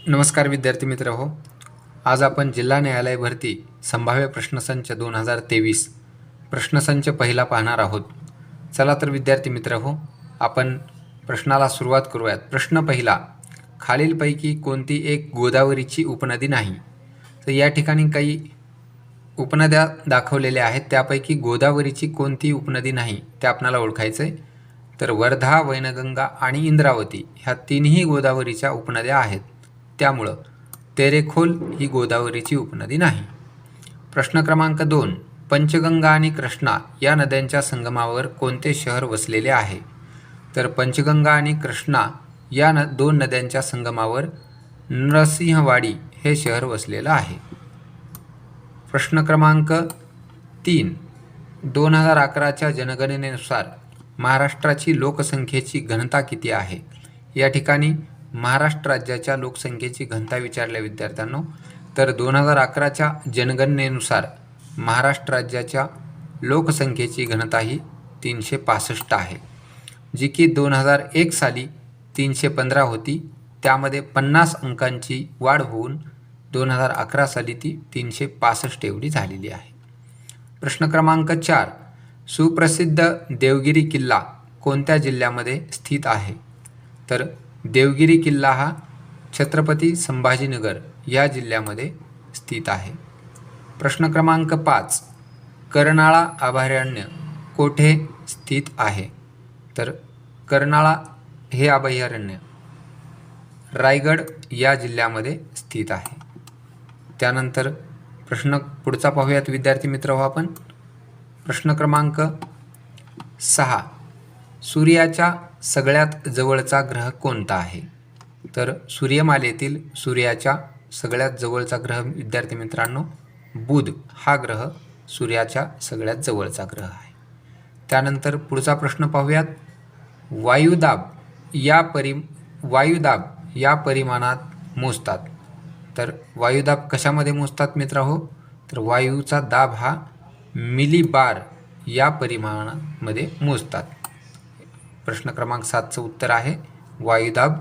नमस्कार विद्यार्थी मित्र हो. आज आपण जिल्हा न्यायालय भरती संभाव्य प्रश्नसंच 2023 प्रश्नसंच पहिला पाहणार आहोत. चला तर विद्यार्थी मित्र हो, आपण प्रश्नाला सुरुवात करूयात. प्रश्न पहिला, खालीलपैकी कोणती एक गोदावरीची उपनदी नाही? तर या ठिकाणी काही उपनद्या दाखवलेल्या आहेत, त्यापैकी गोदावरीची कोणती उपनदी नाही ते आपल्याला ओळखायचं आहे. तर वर्धा, वैनगंगा आणि इंद्रावती ह्या तीनही गोदावरीच्या उपनद्या आहेत, त्यामुळं तेरेखोल ही गोदावरीची उपनदी नाही. प्रश्न क्रमांक 2, पंचगंगा आणि कृष्णा या नद्यांच्या संगमावर कोणते शहर वसलेले आहे? तर पंचगंगा आणि कृष्णा या दोन नद्यांच्या संगमावर नरसिंहवाडी हे शहर वसलेलं आहे. प्रश्न क्रमांक 3, 2011च्या जनगणनेनुसार महाराष्ट्राची लोकसंख्येची घनता किती आहे? या ठिकाणी महाराष्ट्र राज्याच्या लोकसंख्येची घनता विचारल्या विद्यार्थ्यांनो. तर 2011च्या जनगणनेनुसार महाराष्ट्र राज्याच्या लोकसंख्येची घनता ही 365 आहे, जी की 2001 साली 315 होती. त्यामध्ये 50 अंकांची वाढ होऊन 2011 साली ती 365 एवढी झालेली आहे. प्रश्न क्रमांक 4, सुप्रसिद्ध देवगिरी किल्ला कोणत्या जिल्ह्यामध्ये स्थित आहे? तर देवगिरी किल्ला हा छत्रपती संभाजीनगर या जिल्ह्यामध्ये स्थित आहे. प्रश्न क्रमांक 5, कर्नाळा अभयारण्य कोठे स्थित आहे? तर कर्नाळा हे अभयारण्य रायगड या जिल्ह्यामध्ये स्थित आहे. त्यानंतर प्रश्न पुढचा पाहूयात विद्यार्थी मित्र हो आपण. प्रश्न क्रमांक 6, सूर्याच्या सगळ्यात जवळचा ग्रह कोणता आहे? तर सूर्यमालेतील सूर्याच्या सगळ्यात जवळचा ग्रह विद्यार्थी मित्रांनो बुध हा ग्रह सूर्याच्या सगळ्यात जवळचा ग्रह आहे. त्यानंतर पुढचा प्रश्न पाहूयात. वायुदाब या परिमाणात मोजतात. तर वायुदाब कशामध्ये मोजतात मित्र हो? तर वायूचा दाब हा मिलीबार या परिमाणामध्ये मोजतात. प्रश्न क्रमांक 7चं उत्तर आहे वायुदाब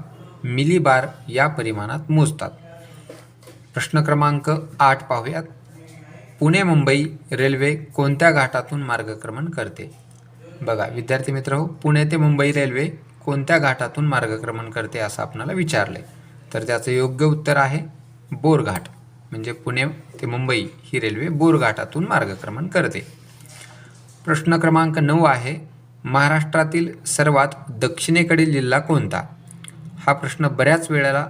मिलीबार या परिमाणात मोजतात. प्रश्न क्रमांक 8 पाहूयात. पुणे मुंबई रेल्वे कोणत्या घाटातून मार्गक्रमण करते? बघा विद्यार्थी मित्र हो, पुणे ते मुंबई रेल्वे कोणत्या घाटातून मार्गक्रमण करते असं आपल्याला विचारलं आहे. तर त्याचं योग्य उत्तर आहे बोरघाट. म्हणजे पुणे ते मुंबई ही रेल्वे बोरघाटातून मार्गक्रमण करते. प्रश्न क्रमांक 9 आहे, महाराष्ट्रातील सर्वात दक्षिणेकडील जिल्हा कोणता? हा प्रश्न बऱ्याच वेळेला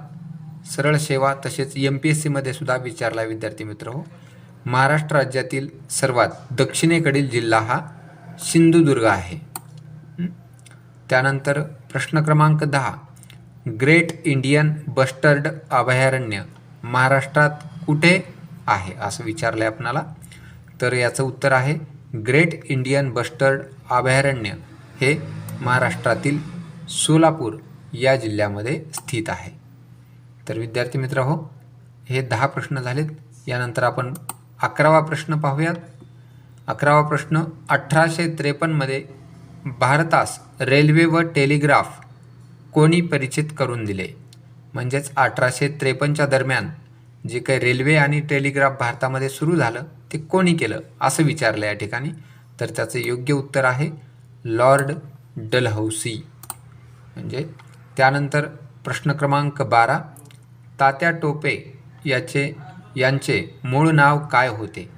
सरळ सेवा तसेच MPSCमध्ये सुद्धा विचारला विद्यार्थी मित्र हो. महाराष्ट्र राज्यातील सर्वात दक्षिणेकडील जिल्हा हा सिंधुदुर्ग आहे. त्यानंतर प्रश्न क्रमांक 10, ग्रेट इंडियन बस्टर्ड अभयारण्य महाराष्ट्रात कुठे आहे असं विचारलं आहे आपणाला. तर याचं उत्तर आहे ग्रेट इंडियन बस्टर्ड अभयारण्य हे महाराष्ट्रातील सोलापूर या जिल्ह्यामध्ये स्थित आहे. तर विद्यार्थी मित्र हो, हे 10 प्रश्न झालेत. यानंतर आपण 11वा प्रश्न पाहूयात. 11वा प्रश्न, 1853मध्ये भारतास रेल्वे व टेलिग्राफ कोणी परिचित करून दिले? म्हणजेच 1853च्या दरम्यान जे काही रेल्वे आणि टेलिग्राफ भारतामध्ये सुरू झालं ते कोणी केलं असं विचारलं या ठिकाणी. तर त्याचं योग्य उत्तर आहे लॉर्ड डलहौसी. म्हणजे त्यानंतर प्रश्न क्रमांक 12, तात्या टोपे यांचे मूळ नाव काय होते?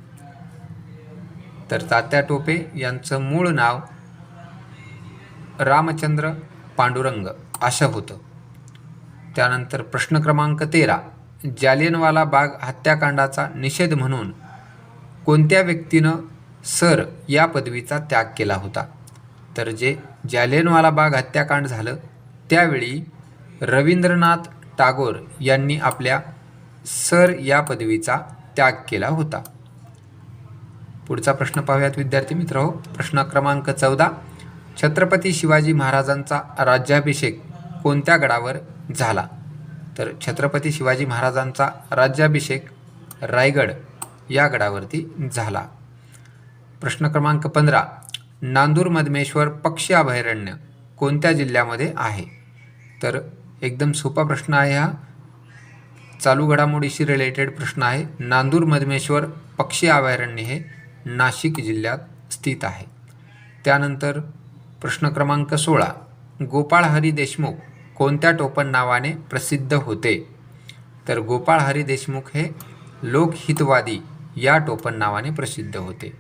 तर तात्या टोपे यांचं मूळ नाव रामचंद्र पांडुरंग असं होतं. त्यानंतर प्रश्न क्रमांक 13, जालियनवाला बाग हत्याकांडाचा निषेध म्हणून कोणत्या व्यक्तीनं सर या पदवीचा त्याग केला होता? तर जे जालियनवाला बाग हत्याकांड झालं त्यावेळी रवींद्रनाथ टागोर यांनी आपल्या सर या पदवीचा त्याग केला होता. पुढचा प्रश्न पाहूयात विद्यार्थी मित्र हो. प्रश्न क्रमांक 14, छत्रपती शिवाजी महाराजांचा राज्याभिषेक कोणत्या गडावर झाला? तर छत्रपती शिवाजी महाराजांचा राज्याभिषेक रायगड या गडावरती झाला. प्रश्न क्रमांक 15, नांदूर मधमेश्वर पक्षी अभयारण्य कोणत्या जिल्ह्यामध्ये आहे? तर एकदम सोपा प्रश्न आहे हा. चालू घडामोडीशी रिलेटेड प्रश्न आहे. नांदूर मधमेश्वर पक्षी अभयारण्य हे नाशिक जिल्ह्यात स्थित आहे. त्यानंतर प्रश्न क्रमांक 16, गोपाळ हरी देशमुख कोणत्या टोपण नावाने प्रसिद्ध होते? तर गोपाळ हरी देशमुख हे लोकहितवादी या टोपण नावाने प्रसिद्ध होते.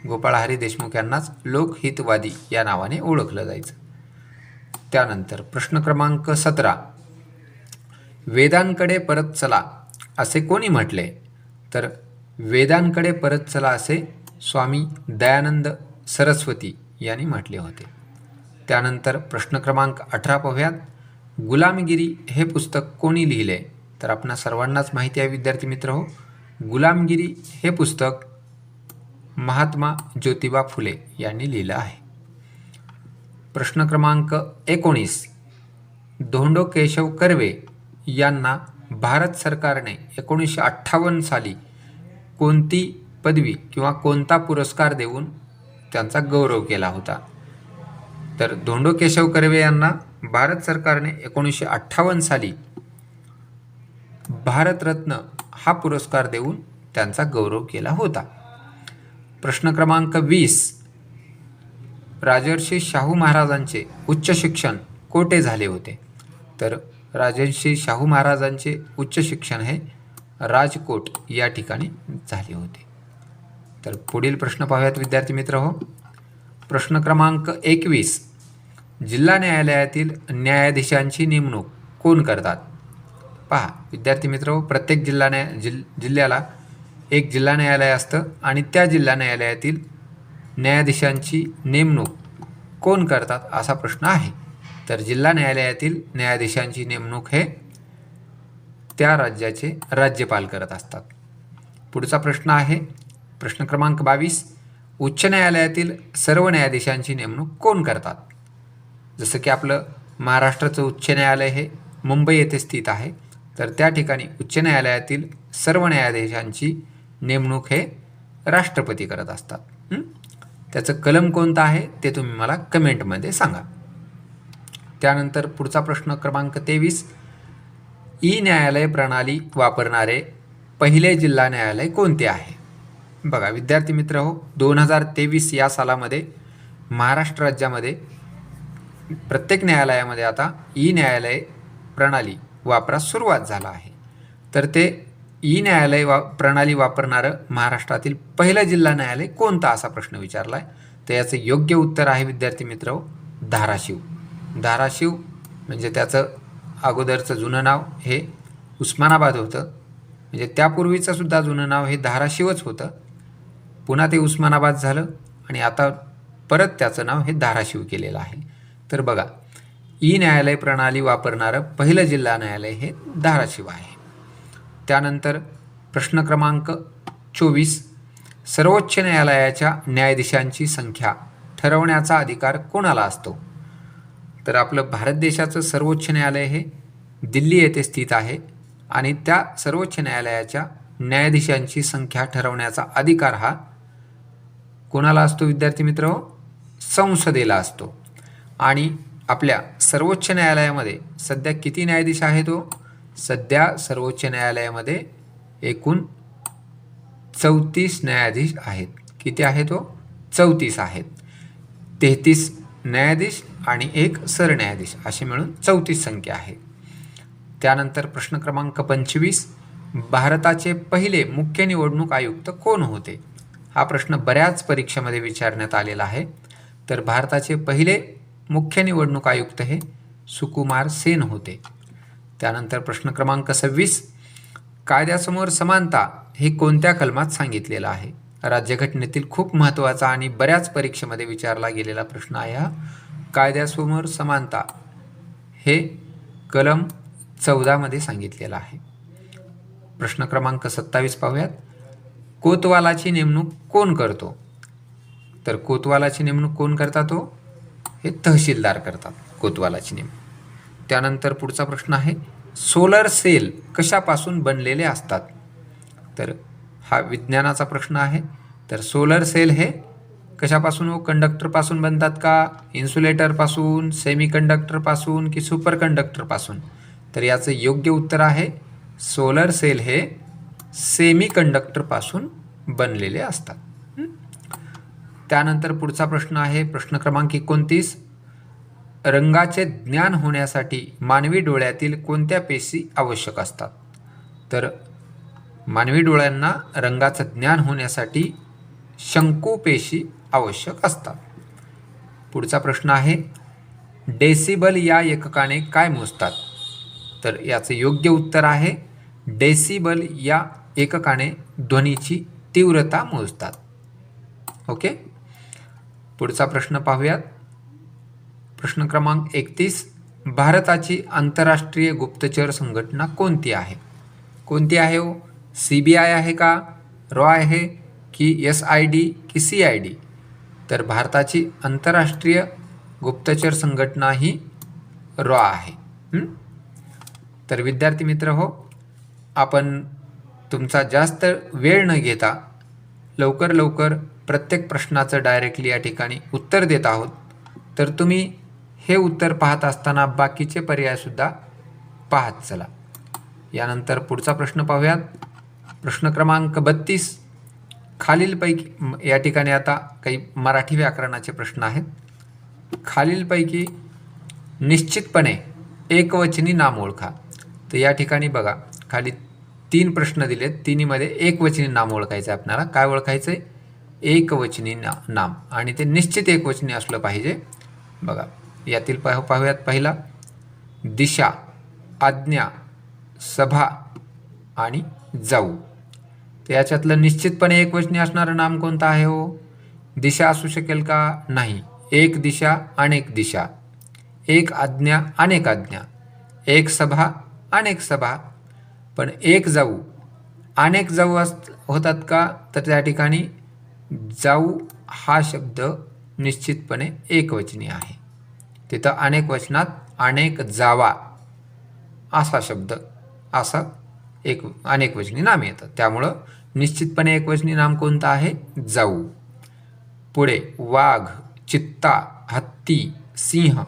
गोपाळ हरी देशमुख यांनाच लोकहितवादी या नावाने ओळखलं जायचं. त्यानंतर प्रश्न क्रमांक 17, वेदांकडे परत चला असे कोणी म्हटले? तर वेदांकडे परत चला असे स्वामी दयानंद सरस्वती यांनी म्हटले होते. त्यानंतर प्रश्न क्रमांक 18 पाहूयात. गुलामगिरी हे पुस्तक कोणी लिहिले? तर आपणा सर्वांनाच माहिती आहे विद्यार्थी मित्र हो, गुलामगिरी हे पुस्तक महात्मा ज्योतिबा फुले यांनी लिहिलं आहे. प्रश्न क्रमांक 19, धोंडो केशव कर्वे यांना भारत सरकारने 1958 साली कोणती पदवी किंवा कोणता पुरस्कार देऊन त्यांचा गौरव केला होता? तर धोंडो केशव कर्वे यांना भारत सरकारने 1958 साली भारतरत्न हा पुरस्कार देऊन त्यांचा गौरव केला होता. प्रश्न क्रमांक 20, राजर्षी शाहू महाराजांचे उच्च शिक्षण कोठे झाले होते? तर राजर्षी शाहू महाराजांचे उच्च शिक्षण हे राजकोट या ठिकाणी झाले होते. तर पुढील प्रश्न पाहूयात विद्यार्थी मित्र हो. प्रश्न क्रमांक 21, जिल्हा न्यायालयातील न्यायाधीशांची नेमणूक कोण करतात? पहा विद्यार्थी मित्र हो, प्रत्येक जिल्ह्याला एक जिल्हा न्यायालय असतं आणि त्या जिल्हा न्यायालयातील न्यायाधीशांची नेमणूक कोण करतात असा प्रश्न आहे. तर जिल्हा न्यायालयातील न्यायाधीशांची नेमणूक हे त्या राज्याचे राज्यपाल करत असतात. पुढचा प्रश्न आहे प्रश्न क्रमांक 22, उच्च न्यायालयातील सर्व न्यायाधीशांची नेमणूक कोण करतात? जसं की आपलं महाराष्ट्राचं उच्च न्यायालय हे मुंबई येथे स्थित आहे, तर त्या ठिकाणी उच्च न्यायालयातील सर्व न्यायाधीशांची नेमणूक हे राष्ट्रपती करत असतात. त्याचं कलम कोणतं आहे ते तुम्ही मला कमेंटमध्ये सांगा. त्यानंतर पुढचा प्रश्न क्रमांक 23, ई न्यायालय प्रणाली वापरणारे पहिले जिल्हा न्यायालय कोणते आहे? बघा विद्यार्थी मित्र हो, 2023 या सालामध्ये महाराष्ट्र राज्यामध्ये प्रत्येक न्यायालयामध्ये आता ई न्यायालय प्रणाली वापरास सुरुवात झाला आहे. तर ते ई न्यायालय प्रणाली वापरणारं महाराष्ट्रातील पहिलं जिल्हा न्यायालय कोणता असा प्रश्न विचारला आहे. तर याचं योग्य उत्तर आहे विद्यार्थी मित्र हो, धाराशिव. धाराशिव म्हणजे त्याचं अगोदरचं जुनं नाव हे उस्मानाबाद होतं, म्हणजे त्यापूर्वीचं सुद्धा जुनं नाव हे धाराशिवच होतं. पुन्हा ते उस्मानाबाद झालं आणि आता परत त्याचं नाव हे धाराशिव केलेलं आहे. तर बघा, ई न्यायालय प्रणाली वापरणारं पहिलं जिल्हा न्यायालय हे धाराशिव आहे. त्यानंतर प्रश्न क्रमांक 24, सर्वोच्च न्यायालयाच्या न्यायाधीशांची संख्या ठरवण्याचा अधिकार कोणाला असतो? तर आपलं भारत देशाचं सर्वोच्च न्यायालय हे दिल्ली येथे स्थित आहे आणि त्या सर्वोच्च न्यायालयाच्या न्यायाधीशांची संख्या ठरवण्याचा अधिकार हा कोणाला असतो विद्यार्थी मित्र? संसदेला असतो. आणि आपल्या सर्वोच्च न्यायालयामध्ये सध्या किती न्यायाधीश आहेत? सध्या सर्वोच्च न्यायालयामध्ये एकूण 34 न्यायाधीश आहेत. किती आहेत? 34 आहेत. 33 न्यायाधीश आणि एक सरन्यायाधीश असे मिळून 34 संख्या आहे. त्यानंतर प्रश्न क्रमांक 25, भारताचे पहिले मुख्य निवडणूक आयुक्त कोण होते? हा प्रश्न बऱ्याच परीक्षेमध्ये विचारण्यात आलेला आहे. तर भारताचे पहिले मुख्य निवडणूक आयुक्त हे सुकुमार सेन होते. त्यानंतर प्रश्न क्रमांक 26, कायद्यासमोर समानता हे कोणत्या कलमात सांगितलेलं आहे? राज्यघटनेतील खूप महत्त्वाचा आणि बऱ्याच परीक्षेमध्ये विचारला गेलेला प्रश्न आहे हा. कायद्यासमोर समानता हे कलम 14 मध्ये सांगितलेलं आहे. प्रश्न क्रमांक 27 पाहूयात. कोतवालाची नेमणूक कोण करतो? तर कोतवालाची नेमणूक कोण करतात? हे तहसीलदार करतात कोतवालाची नेमणूक. त्यानंतर पुढचा प्रश्न आहे, सोलर सेल कशापासून बनलेले असतात? तर हा विज्ञानाचा प्रश्न आहे. तर सोलर सेल हे कशापासून? कंडक्टरपासून बनतात का? इन्सुलेटरपासून, सेमीकंडक्टरपासून की सुपर कंडक्टरपासून? तर याचं योग्य उत्तर आहे सोलर सेल हे सेमी कंडक्टरपासून बनलेले असतात. त्यानंतर पुढचा प्रश्न आहे प्रश्न क्रमांक 29. रंगाचे ज्ञान होण्यासाठी मानवी डोळ्यातील कोणत्या पेशी आवश्यक असतात? तर मानवी डोळ्यांना रंगाचं ज्ञान होण्यासाठी शंकू पेशी आवश्यक असतात. पुढचा प्रश्न आहे डेसिबल या एककाने काय मोजतात? तर याचं योग्य उत्तर आहे डेसिबल या एककाने ध्वनीची तीव्रता मोजतात. ओके. पुढचा प्रश्न पाहूयात. प्रश्न क्रमांक 31. भारताची आंतरराष्ट्रीय गुप्तचर संघटना कोणती आहे? कोणती आहे हो? CBI आहे का, रॉ आहे की SID की CID? तर भारताची आंतरराष्ट्रीय गुप्तचर संघटना ही रॉ आहे. तर विद्यार्थी मित्र हो, आपण तुमचा जास्त वेळ न घेता लवकर प्रत्येक प्रश्नाचं डायरेक्टली या ठिकाणी उत्तर देत आहोत. तर तुम्ही हे उत्तर पाहत असताना बाकीचे पर्यायसुद्धा पाहत चला. यानंतर पुढचा प्रश्न पाहूयात. प्रश्न क्रमांक 32. खालीलपैकी या ठिकाणी आता काही मराठी व्याकरणाचे प्रश्न आहेत. खालीलपैकी निश्चितपणे एकवचनी नाम ओळखा. तर या ठिकाणी बघा खाली 3 प्रश्न दिलेत. तिन्हीमध्ये एकवचनी नाम ओळखायचं आहे आपल्याला. काय ओळखायचं आहे? एकवचनी नाम, आणि ते निश्चित एकवचनी असलं पाहिजे. बघा यातील पाहूयात. पहिला दिशा, आज्ञा, सभा आणि जाऊ. तर याच्यातलं निश्चितपणे एकवचनी असणारं नाम कोणतं आहे हो? दिशा असू शकेल का? नाही. एक दिशा अनेक दिशा, एक आज्ञा अनेक आज्ञा, एक सभा अनेक सभा. पण एक जाऊ अनेक जाऊ होतात का? तर त्या ठिकाणी जाऊ हा शब्द निश्चितपणे एकवचनी आहे. तिथं अनेक वचनात अनेक जावा असा शब्द असा अनेक वचनी नाम येतं. त्यामुळं निश्चितपणे एकवचनी नाम कोणतं आहे? जाऊ. पुढे वाघ, चित्ता, हत्ती, सिंह.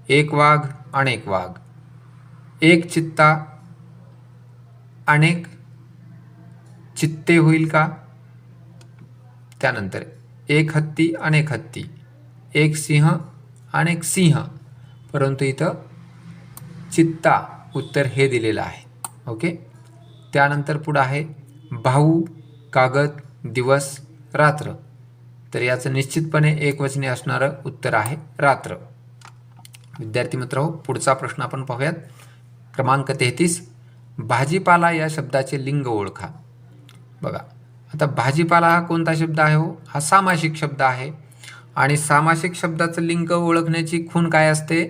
एक वाघ अनेक वाघ, एक चित्ता अनेक चित्ते होईल का? त्यानंतर एक हत्ती अनेक हत्ती, एक सिंह अनेक सिंह. परंतु इथं चित्ता उत्तर हे दिलेलं आहे. ओके. त्यानंतर पुढं आहे भाऊ, कागद, दिवस, रात्र. तर याचं निश्चितपणे एकवचनी असणारं उत्तर आहे रात्र. विद्यार्थी मित्रांनो, पुढचा प्रश्न आपण पाहूयात. क्रमांक 33. भाजीपाला या शब्दाचे लिंग ओळखा. बघा आता भाजीपाला हा कोणता शब्द आहे हो? हा सामासिक शब्द आहे. आणि सामासिक शब्दाचं लिंग ओळखण्याची खूण काय असते?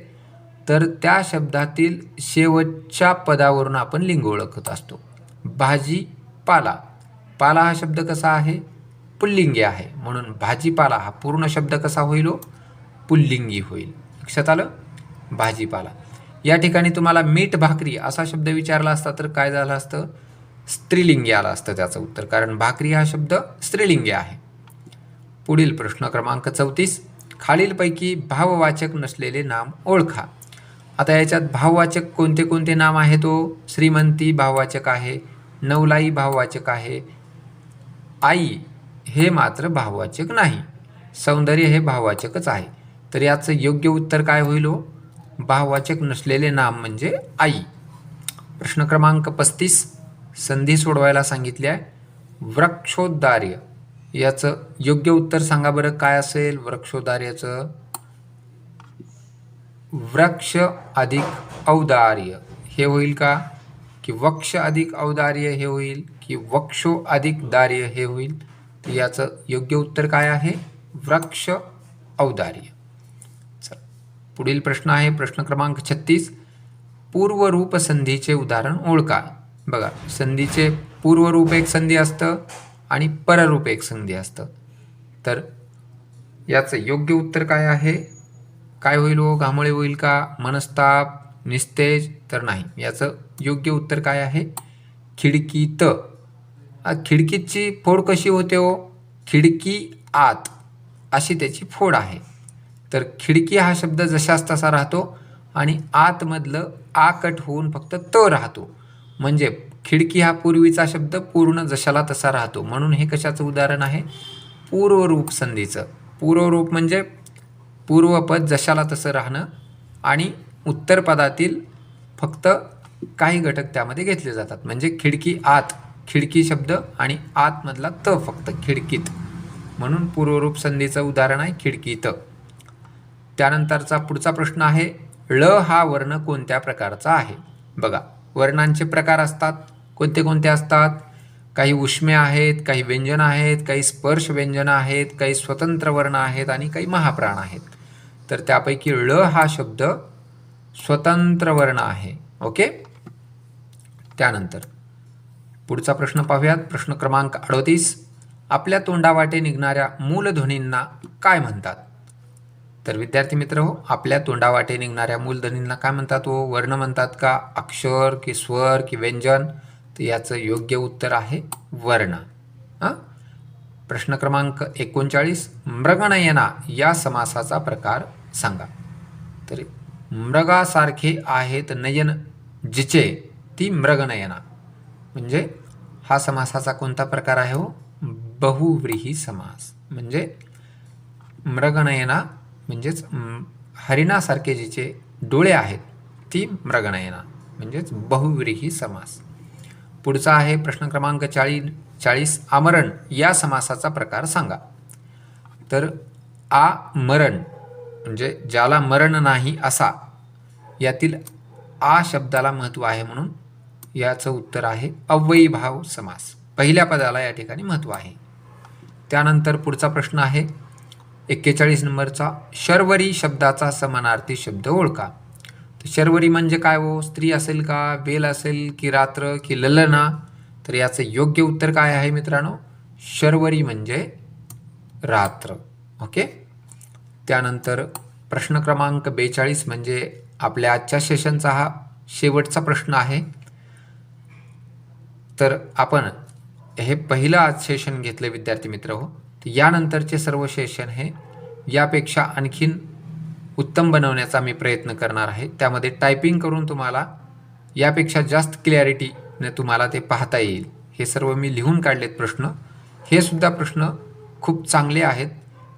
तर त्या शब्दातील शेवटच्या पदावरून आपण लिंग ओळखत असतो. भाजीपाला, पाला हा शब्द कसा आहे? पुल्लिंगी आहे. म्हणून भाजीपाला हा पूर्ण शब्द कसा होईल हो? पुल्लिंगी होईल. लक्षात आलं? भाजीपाला. या ठिकाणी तुम्हाला मीठ भाकरी असा शब्द विचारला असता तर काय झालं असतं? स्त्रीलिंगी आलं असतं त्याचं उत्तर, कारण भाकरी हा शब्द स्त्रीलिंगी आहे. पुढील प्रश्न क्रमांक 34. खालीलपैकी भाववाचक नसलेले नाम ओळखा. आता याच्यात भाववाचक कोणते कोणते नाम आहे तो? श्रीमंती भाववाचक आहे, नवलाई भाववाचक आहे, आई हे मात्र भाववाचक नाही, सौंदर्य हे भाववाचकच आहे. तर याचं योग्य उत्तर काय होईल हो? भाववाचक नसलेले नाम म्हणजे आई. प्रश्न क्रमांक 35. संधी सोडवायला सांगितली आहे. वृक्षोद्गार्य याचं योग्य उत्तर सांगा बरं काय असेल? वृक्षोद्गार्याचं वृक्ष अधिक औदार्य हे होईल का? की वक्ष अधिक औदार्य हे होईल की वक्षो अधिक दार्य हे होईल? तर याचं योग्य उत्तर काय आहे? वृक्ष औदार्य. चला पुढील प्रश्न आहे प्रश्न क्रमांक 36. पूर्वरूप संधीचे उदाहरण ओळखा. बघा संधीचे पूर्वरूप एक संधी असतं आणि पररूप एक संधी असतं. तर याचं योग्य उत्तर काय आहे? काय होईल हो? घामोळे होईल का? मनस्ताप, निस्तेज? तर नाही. याचं योग्य उत्तर काय आहे? खिडकीत. खिडकीची फोड कशी होते हो? खिडकी आत अशी त्याची फोड आहे. तर खिडकी हा शब्द जशास तसा राहतो आणि आतमधलं आ कट होऊन फक्त त राहतो. म्हणजे खिडकी हा पूर्वीचा शब्द पूर्ण जशाला तसा राहतो, म्हणून हे कशाचं उदाहरण आहे? पूर्वरूप संधीचं. पूर्वरूप म्हणजे पूर्वपद जशाला तसं राहणं आणि उत्तरपदातील फक्त काही घटक त्यामध्ये घेतले जातात. म्हणजे खिडकी आत, खिडकी शब्द आणि आतमधला त फक्त खिडकीत, म्हणून पूर्वरूप संधीचं उदाहरण आहे खिडकीत. त्यानंतरचा पुढचा प्रश्न आहे, ळ हा वर्ण कोणत्या प्रकारचा आहे? बघा, वर्णांचे प्रकार असतात. कोणते कोणते असतात? काही उष्मे आहेत, काही व्यंजन आहेत, काही स्पर्श व्यंजन आहेत, काही स्वतंत्र वर्ण आहेत आणि काही महाप्राण आहेत. तर त्यापैकी ळ हा शब्द स्वतंत्र वर्ण आहे. ओके. त्यानंतर पुढचा प्रश्न पाहूयात. प्रश्न क्रमांक 38. आपल्या तोंडावाटे निघणाऱ्या मूलध्वनींना काय म्हणतात? तर विद्यार्थी मित्र हो, आपल्या तोंडावाटे निघणाऱ्या मूलध्वनींना काय म्हणतात? वर्ण म्हणतात का, अक्षर की स्वर की व्यंजन? तर याचं योग्य उत्तर आहे वर्ण. प्रश्न क्रमांक 39. मृगनयना या समासाचा प्रकार सांगा. तर मृगासारखे आहेत नयन जिचे ती मृगनयना, म्हणजे हा समासाचा कोणता प्रकार आहे? बहुव्रीही समास. म्हणजे मृगनयना म्हणजेच हरिणासारखे जिचे डोळे आहेत ती मृगनयना, म्हणजेच बहुव्रीही समास. पुढचा आहे प्रश्न क्रमांक 40. आमरण या समासाचा प्रकार सांगा. तर आमरण म्हणजे ज्याला मरण नाही असा, यातील आ शब्दाला महत्त्व आहे, म्हणून याचं उत्तर आहे अव्ययीभाव समास. पहिल्या पदाला या ठिकाणी महत्त्व आहे. त्यानंतर पुढचा प्रश्न आहे 41 नंबरचा, शर्वरी शब्दाचा समानार्थी शब्द ओळखा. तर शर्वरी म्हणजे काय स्त्री असेल का, बेल असेल की रात्र की ललना? तर याचं योग्य उत्तर काय आहे मित्रांनो? शर्वरी म्हणजे रात्र. ओके. त्यानंतर प्रश्न क्रमांक 42 म्हणजे आपल्या आजच्या सेशनचा हा शेवटचा प्रश्न आहे. तर आपण हे पहिलं आज सेशन घेतलं विद्यार्थी मित्र हो. तर यानंतरचे सर्व सेशन हे यापेक्षा आणखीन उत्तम बनवण्याचा मी प्रयत्न करणार आहे. त्यामध्ये टायपिंग करून तुम्हाला यापेक्षा जास्त क्लॅरिटीने तुम्हाला ते पाहता येईल. हे सर्व मी लिहून काढलेत प्रश्न. हे सुद्धा प्रश्न खूप चांगले आहेत.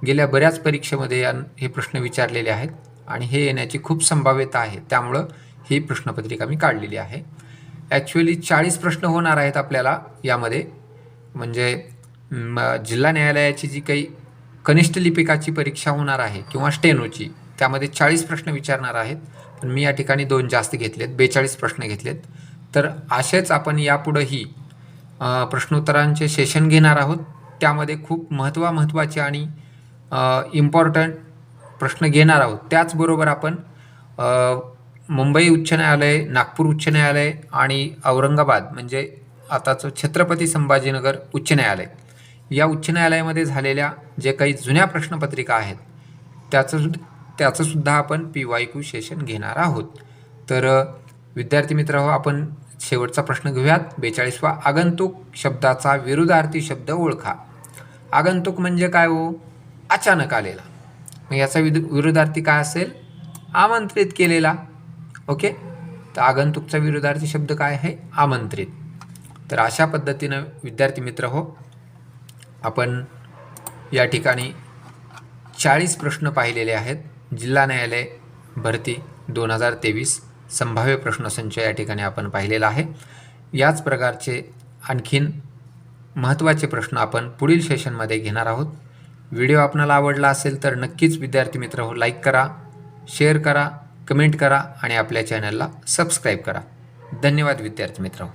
गेल्या बऱ्याच परीक्षेमध्ये हे प्रश्न विचारलेले आहेत आणि हे येण्याची खूप संभाव्यता आहे. त्यामुळं ही प्रश्नपत्रिका मी काढलेली आहे. ॲक्च्युअली 40 प्रश्न होणार आहेत आपल्याला यामध्ये. म्हणजे जिल्हा न्यायालयाची जी काही कनिष्ठ लिपिकाची परीक्षा होणार आहे किंवा स्टेनोची, त्यामध्ये 40 प्रश्न विचारणार आहेत. पण मी या ठिकाणी 2 जास्त घेतलेत, 42 प्रश्न घेतलेत. तर असेच आपण यापुढेही प्रश्नोत्तरांचे सेशन घेणार आहोत. त्यामध्ये खूप महत्त्वाचे आणि इम्पॉर्टंट प्रश्न घेणार आहोत. त्याचबरोबर आपण मुंबई उच्च न्यायालय, नागपूर उच्च न्यायालय आणि औरंगाबाद म्हणजे आताचं छत्रपती संभाजीनगर उच्च न्यायालय, या उच्च न्यायालयामध्ये झालेल्या जे काही जुन्या प्रश्नपत्रिका आहेत त्याचं सुद्धा आपण PYQ सेशन घेणार आहोत. तर विद्यार्थी मित्रांनो, आपण शेवटचा प्रश्न घेऊयात. 42वा, आगंतुक शब्दाचा विरुद्धार्थी शब्द ओळखा. आगंतुक म्हणजे काय अचानक आलेला. मग याचा विरुद्धार्थी काय असेल? आमंत्रित केलेला. ओके. तर आगंतुकचा विरुद्धार्थी शब्द काय आहे? आमंत्रित. तर अशा पद्धतीनं विद्यार्थी मित्र हो, आपण या ठिकाणी 40 प्रश्न पाहिलेले आहेत. जिल्हा न्यायालय भरती 2023 संभाव्य प्रश्नसंच या ठिकाणी आपण पाहिलेला आहे. याच प्रकारचे आणखीन महत्त्वाचे प्रश्न आपण पुढील सेशनमध्ये घेणार आहोत. व्हिडिओ आपणाला आवडला असेल तर नक्कीच विद्यार्थी मित्र हो, लाईक करा, शेअर करा, कमेंट करा आणि आपल्या चॅनलला सबस्क्राईब करा. धन्यवाद विद्यार्थी मित्र.